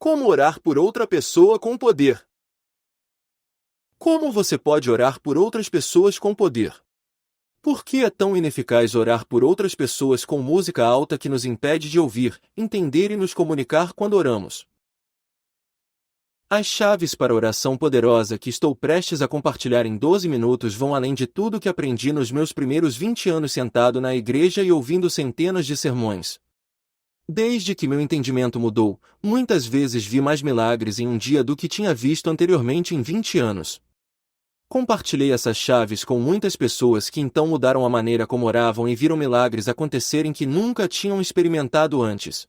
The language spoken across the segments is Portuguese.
Como orar por outra pessoa com poder? Como você pode orar por outras pessoas com poder? Por que é tão ineficaz orar por outras pessoas com música alta que nos impede de ouvir, entender e nos comunicar quando oramos? As chaves para a oração poderosa que estou prestes a compartilhar em 12 minutos vão além de tudo que aprendi nos meus primeiros 20 anos sentado na igreja e ouvindo centenas de sermões. Desde que meu entendimento mudou, muitas vezes vi mais milagres em um dia do que tinha visto anteriormente em 20 anos. Compartilhei essas chaves com muitas pessoas que então mudaram a maneira como oravam e viram milagres acontecerem que nunca tinham experimentado antes.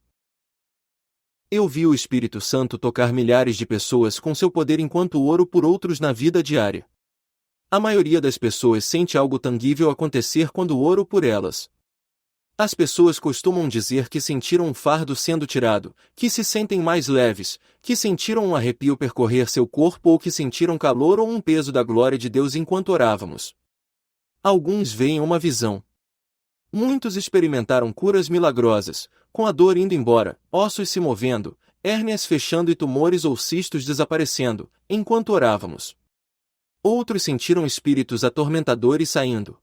Eu vi o Espírito Santo tocar milhares de pessoas com seu poder enquanto oro por outros na vida diária. A maioria das pessoas sente algo tangível acontecer quando oro por elas. As pessoas costumam dizer que sentiram um fardo sendo tirado, que se sentem mais leves, que sentiram um arrepio percorrer seu corpo ou que sentiram calor ou um peso da glória de Deus enquanto orávamos. Alguns veem uma visão. Muitos experimentaram curas milagrosas, com a dor indo embora, ossos se movendo, hérnias fechando e tumores ou cistos desaparecendo, enquanto orávamos. Outros sentiram espíritos atormentadores saindo.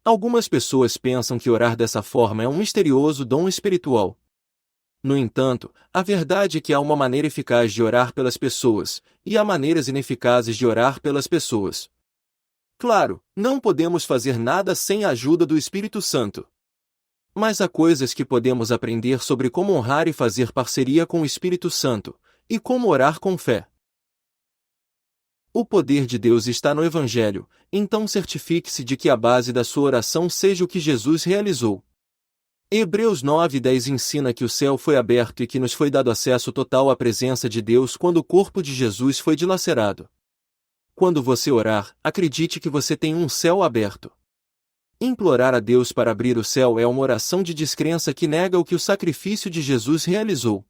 Algumas pessoas pensam que orar dessa forma é um misterioso dom espiritual. No entanto, a verdade é que há uma maneira eficaz de orar pelas pessoas, e há maneiras ineficazes de orar pelas pessoas. Claro, não podemos fazer nada sem a ajuda do Espírito Santo. Mas há coisas que podemos aprender sobre como honrar e fazer parceria com o Espírito Santo, e como orar com fé. O poder de Deus está no Evangelho, então certifique-se de que a base da sua oração seja o que Jesus realizou. Hebreus 9:10 ensina que o céu foi aberto e que nos foi dado acesso total à presença de Deus quando o corpo de Jesus foi dilacerado. Quando você orar, acredite que você tem um céu aberto. Implorar a Deus para abrir o céu é uma oração de descrença que nega o que o sacrifício de Jesus realizou.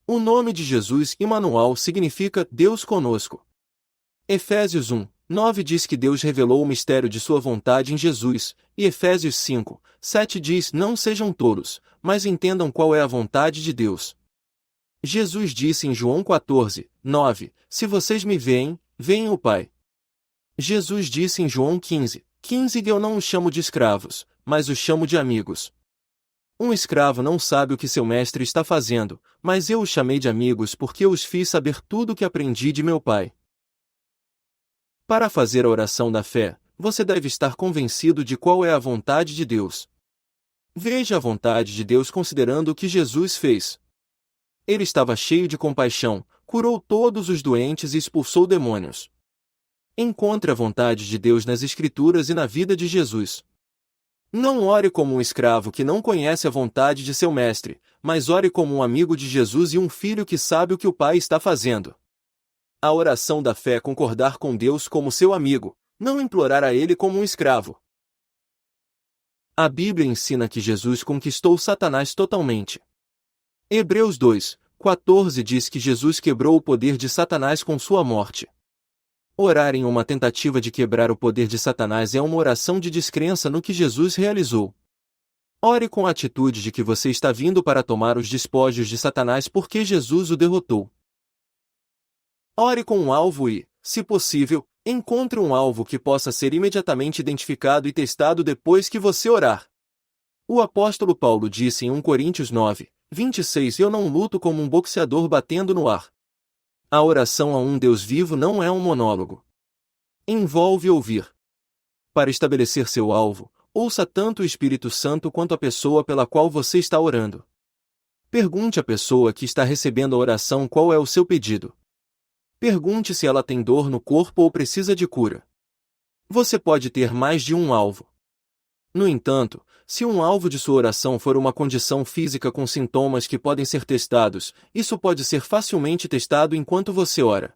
O nome de Jesus, Emanuel, significa Deus conosco. Efésios 1:9 diz que Deus revelou o mistério de sua vontade em Jesus, e Efésios 5:7 diz: não sejam tolos, mas entendam qual é a vontade de Deus. Jesus disse em João 14:9, se vocês me veem, veem o Pai. Jesus disse em João 15:15 eu não os chamo de escravos, mas os chamo de amigos. Um escravo não sabe o que seu mestre está fazendo, mas eu os chamei de amigos porque eu os fiz saber tudo o que aprendi de meu Pai. Para fazer a oração da fé, você deve estar convencido de qual é a vontade de Deus. Veja a vontade de Deus considerando o que Jesus fez. Ele estava cheio de compaixão, curou todos os doentes e expulsou demônios. Encontre a vontade de Deus nas Escrituras e na vida de Jesus. Não ore como um escravo que não conhece a vontade de seu mestre, mas ore como um amigo de Jesus e um filho que sabe o que o Pai está fazendo. A oração da fé é concordar com Deus como seu amigo, não implorar a Ele como um escravo. A Bíblia ensina que Jesus conquistou Satanás totalmente. Hebreus 2:14 diz que Jesus quebrou o poder de Satanás com sua morte. Orar em uma tentativa de quebrar o poder de Satanás é uma oração de descrença no que Jesus realizou. Ore com a atitude de que você está vindo para tomar os despojos de Satanás porque Jesus o derrotou. Ore com um alvo e, se possível, encontre um alvo que possa ser imediatamente identificado e testado depois que você orar. O apóstolo Paulo disse em 1 Coríntios 9:26 eu não luto como um boxeador batendo no ar. A oração a um Deus vivo não é um monólogo. Envolve ouvir. Para estabelecer seu alvo, ouça tanto o Espírito Santo quanto a pessoa pela qual você está orando. Pergunte à pessoa que está recebendo a oração qual é o seu pedido. Pergunte se ela tem dor no corpo ou precisa de cura. Você pode ter mais de um alvo. No entanto, se um alvo de sua oração for uma condição física com sintomas que podem ser testados, isso pode ser facilmente testado enquanto você ora.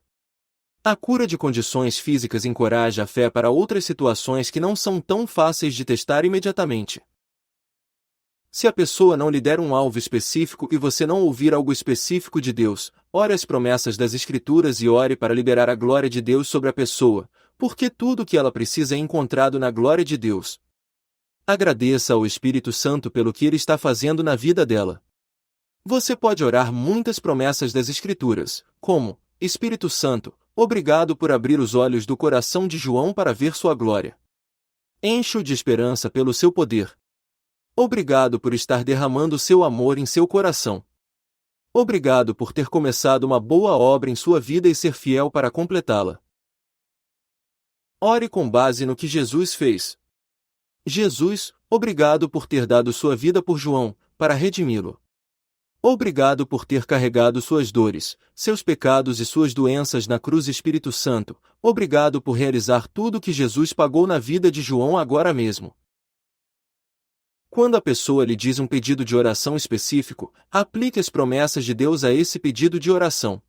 A cura de condições físicas encoraja a fé para outras situações que não são tão fáceis de testar imediatamente. Se a pessoa não lhe der um alvo específico e você não ouvir algo específico de Deus, ore as promessas das Escrituras e ore para liberar a glória de Deus sobre a pessoa, porque tudo o que ela precisa é encontrado na glória de Deus. Agradeça ao Espírito Santo pelo que ele está fazendo na vida dela. Você pode orar muitas promessas das Escrituras, como: Espírito Santo, obrigado por abrir os olhos do coração de João para ver sua glória. Encho-o de esperança pelo seu poder. Obrigado por estar derramando seu amor em seu coração. Obrigado por ter começado uma boa obra em sua vida e ser fiel para completá-la. Ore com base no que Jesus fez. Jesus, obrigado por ter dado sua vida por João, para redimi-lo. Obrigado por ter carregado suas dores, seus pecados e suas doenças na cruz. Espírito Santo, obrigado por realizar tudo que Jesus pagou na vida de João agora mesmo. Quando a pessoa lhe diz um pedido de oração específico, aplique as promessas de Deus a esse pedido de oração.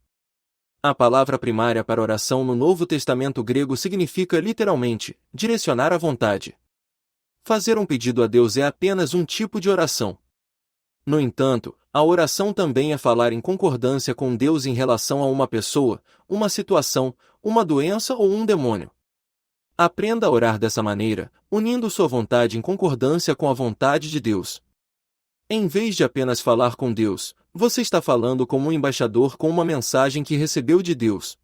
A palavra primária para oração no Novo Testamento grego significa literalmente direcionar a vontade. Fazer um pedido a Deus é apenas um tipo de oração. No entanto, a oração também é falar em concordância com Deus em relação a uma pessoa, uma situação, uma doença ou um demônio. Aprenda a orar dessa maneira, unindo sua vontade em concordância com a vontade de Deus. Em vez de apenas falar com Deus, você está falando como um embaixador com uma mensagem que recebeu de Deus.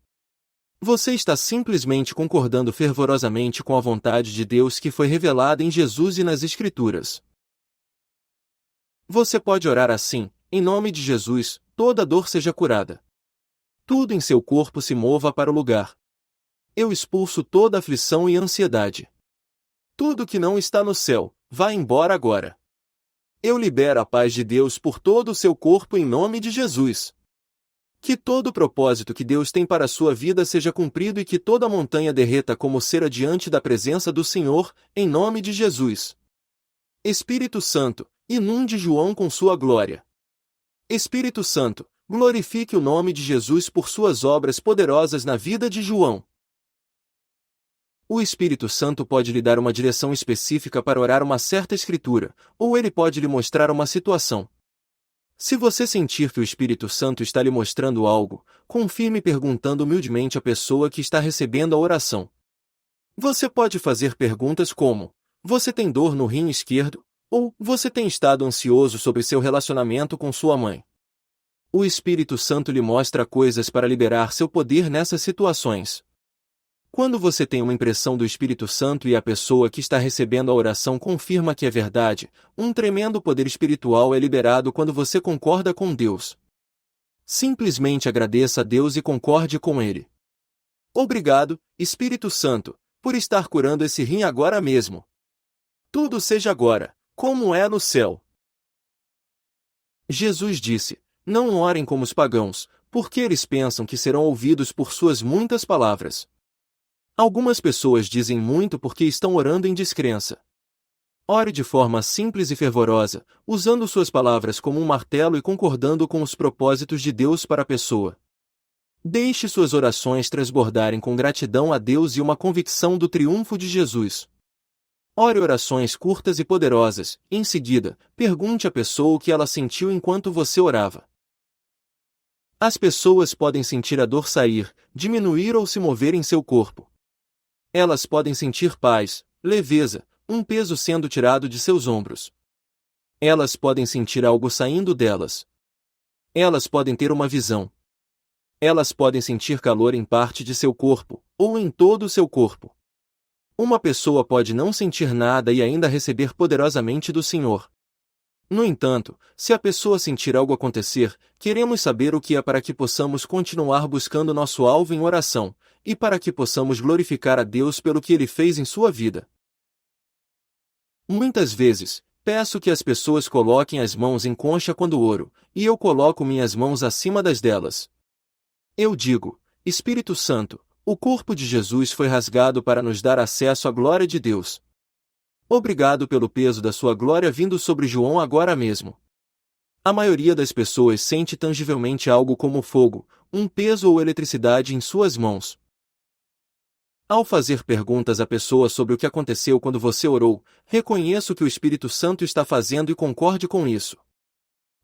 Você está simplesmente concordando fervorosamente com a vontade de Deus que foi revelada em Jesus e nas Escrituras. Você pode orar assim: em nome de Jesus, toda dor seja curada. Tudo em seu corpo se mova para o lugar. Eu expulso toda aflição e ansiedade. Tudo que não está no céu, vá embora agora. Eu libero a paz de Deus por todo o seu corpo em nome de Jesus. Que todo o propósito que Deus tem para a sua vida seja cumprido e que toda a montanha derreta como cera diante da presença do Senhor, em nome de Jesus. Espírito Santo, inunde João com sua glória. Espírito Santo, glorifique o nome de Jesus por suas obras poderosas na vida de João. O Espírito Santo pode lhe dar uma direção específica para orar uma certa escritura, ou ele pode lhe mostrar uma situação. Se você sentir que o Espírito Santo está lhe mostrando algo, confirme perguntando humildemente à pessoa que está recebendo a oração. Você pode fazer perguntas como: você tem dor no rim esquerdo? Ou você tem estado ansioso sobre seu relacionamento com sua mãe? O Espírito Santo lhe mostra coisas para liberar seu poder nessas situações. Quando você tem uma impressão do Espírito Santo e a pessoa que está recebendo a oração confirma que é verdade, um tremendo poder espiritual é liberado quando você concorda com Deus. Simplesmente agradeça a Deus e concorde com Ele. Obrigado, Espírito Santo, por estar curando esse rim agora mesmo. Tudo seja agora, como é no céu. Jesus disse: não orem como os pagãos, porque eles pensam que serão ouvidos por suas muitas palavras. Algumas pessoas dizem muito porque estão orando em descrença. Ore de forma simples e fervorosa, usando suas palavras como um martelo e concordando com os propósitos de Deus para a pessoa. Deixe suas orações transbordarem com gratidão a Deus e uma convicção do triunfo de Jesus. Ore orações curtas e poderosas, e em seguida, pergunte à pessoa o que ela sentiu enquanto você orava. As pessoas podem sentir a dor sair, diminuir ou se mover em seu corpo. Elas podem sentir paz, leveza, um peso sendo tirado de seus ombros. Elas podem sentir algo saindo delas. Elas podem ter uma visão. Elas podem sentir calor em parte de seu corpo, ou em todo o seu corpo. Uma pessoa pode não sentir nada e ainda receber poderosamente do Senhor. No entanto, se a pessoa sentir algo acontecer, queremos saber o que é para que possamos continuar buscando nosso alvo em oração, e para que possamos glorificar a Deus pelo que Ele fez em sua vida. Muitas vezes, peço que as pessoas coloquem as mãos em concha quando oro, e eu coloco minhas mãos acima das delas. Eu digo: Espírito Santo, o corpo de Jesus foi rasgado para nos dar acesso à glória de Deus. Obrigado pelo peso da sua glória vindo sobre João agora mesmo. A maioria das pessoas sente tangivelmente algo como fogo, um peso ou eletricidade em suas mãos. Ao fazer perguntas à pessoa sobre o que aconteceu quando você orou, reconheça o que o Espírito Santo está fazendo e concorde com isso.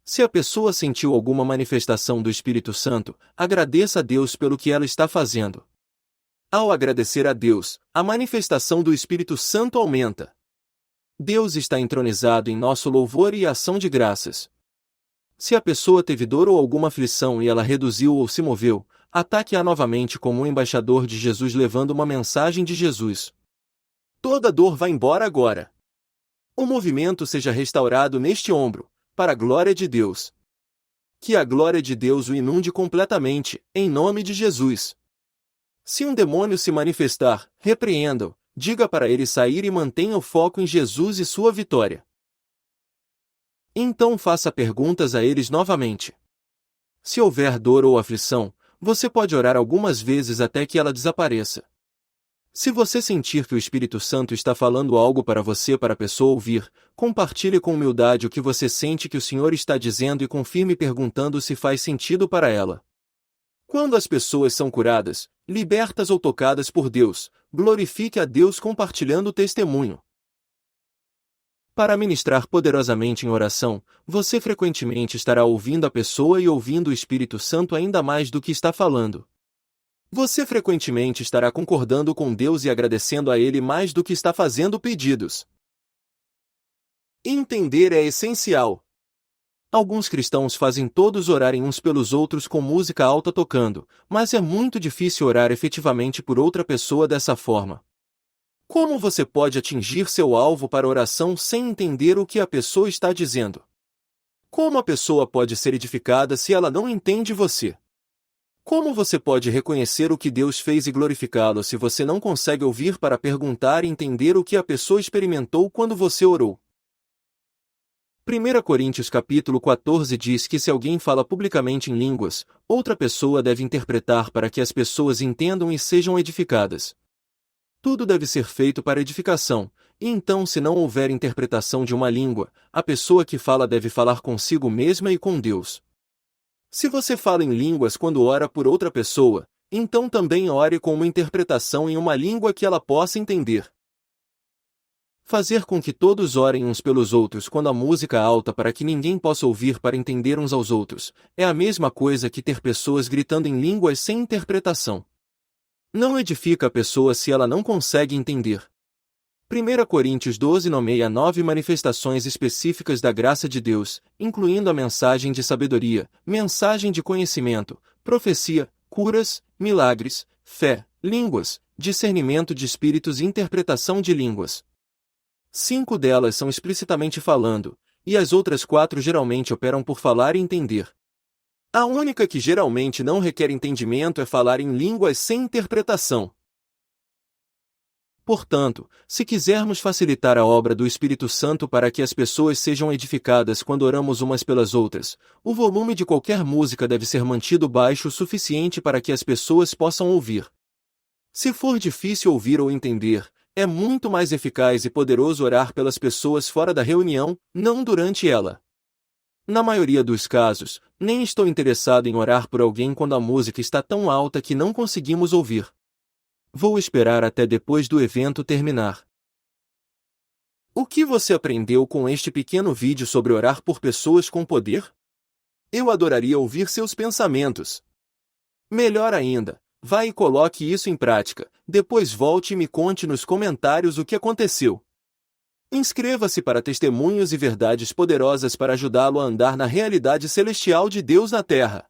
Se a pessoa sentiu alguma manifestação do Espírito Santo, agradeça a Deus pelo que ela está fazendo. Ao agradecer a Deus, a manifestação do Espírito Santo aumenta. Deus está entronizado em nosso louvor e ação de graças. Se a pessoa teve dor ou alguma aflição e ela reduziu ou se moveu, ataque-a novamente como um embaixador de Jesus levando uma mensagem de Jesus. Toda dor vai embora agora. O movimento seja restaurado neste ombro, para a glória de Deus. Que a glória de Deus o inunde completamente, em nome de Jesus. Se um demônio se manifestar, repreenda-o, diga para ele sair e mantenha o foco em Jesus e sua vitória. Então faça perguntas a eles novamente. Se houver dor ou aflição, você pode orar algumas vezes até que ela desapareça. Se você sentir que o Espírito Santo está falando algo para você para a pessoa ouvir, compartilhe com humildade o que você sente que o Senhor está dizendo e confirme perguntando se faz sentido para ela. Quando as pessoas são curadas, libertas ou tocadas por Deus, glorifique a Deus compartilhando o testemunho. Para ministrar poderosamente em oração, você frequentemente estará ouvindo a pessoa e ouvindo o Espírito Santo ainda mais do que está falando. Você frequentemente estará concordando com Deus e agradecendo a Ele mais do que está fazendo pedidos. Entender é essencial. Alguns cristãos fazem todos orarem uns pelos outros com música alta tocando, mas é muito difícil orar efetivamente por outra pessoa dessa forma. Como você pode atingir seu alvo para oração sem entender o que a pessoa está dizendo? Como a pessoa pode ser edificada se ela não entende você? Como você pode reconhecer o que Deus fez e glorificá-lo se você não consegue ouvir para perguntar e entender o que a pessoa experimentou quando você orou? 1 Coríntios capítulo 14 diz que se alguém fala publicamente em línguas, outra pessoa deve interpretar para que as pessoas entendam e sejam edificadas. Tudo deve ser feito para edificação, e então se não houver interpretação de uma língua, a pessoa que fala deve falar consigo mesma e com Deus. Se você fala em línguas quando ora por outra pessoa, então também ore com uma interpretação em uma língua que ela possa entender. Fazer com que todos orem uns pelos outros quando a música é alta para que ninguém possa ouvir para entender uns aos outros, é a mesma coisa que ter pessoas gritando em línguas sem interpretação. Não edifica a pessoa se ela não consegue entender. 1 Coríntios 12 nomeia 9 manifestações específicas da graça de Deus, incluindo a mensagem de sabedoria, mensagem de conhecimento, profecia, curas, milagres, fé, línguas, discernimento de espíritos e interpretação de línguas. 5 delas são explicitamente falando, e as outras 4 geralmente operam por falar e entender. A única que geralmente não requer entendimento é falar em línguas sem interpretação. Portanto, se quisermos facilitar a obra do Espírito Santo para que as pessoas sejam edificadas quando oramos umas pelas outras, o volume de qualquer música deve ser mantido baixo o suficiente para que as pessoas possam ouvir. Se for difícil ouvir ou entender, é muito mais eficaz e poderoso orar pelas pessoas fora da reunião, não durante ela. Na maioria dos casos, nem estou interessado em orar por alguém quando a música está tão alta que não conseguimos ouvir. Vou esperar até depois do evento terminar. O que você aprendeu com este pequeno vídeo sobre orar por pessoas com poder? Eu adoraria ouvir seus pensamentos. Melhor ainda, vá e coloque isso em prática, depois volte e me conte nos comentários o que aconteceu. Inscreva-se para testemunhos e verdades poderosas para ajudá-lo a andar na realidade celestial de Deus na Terra.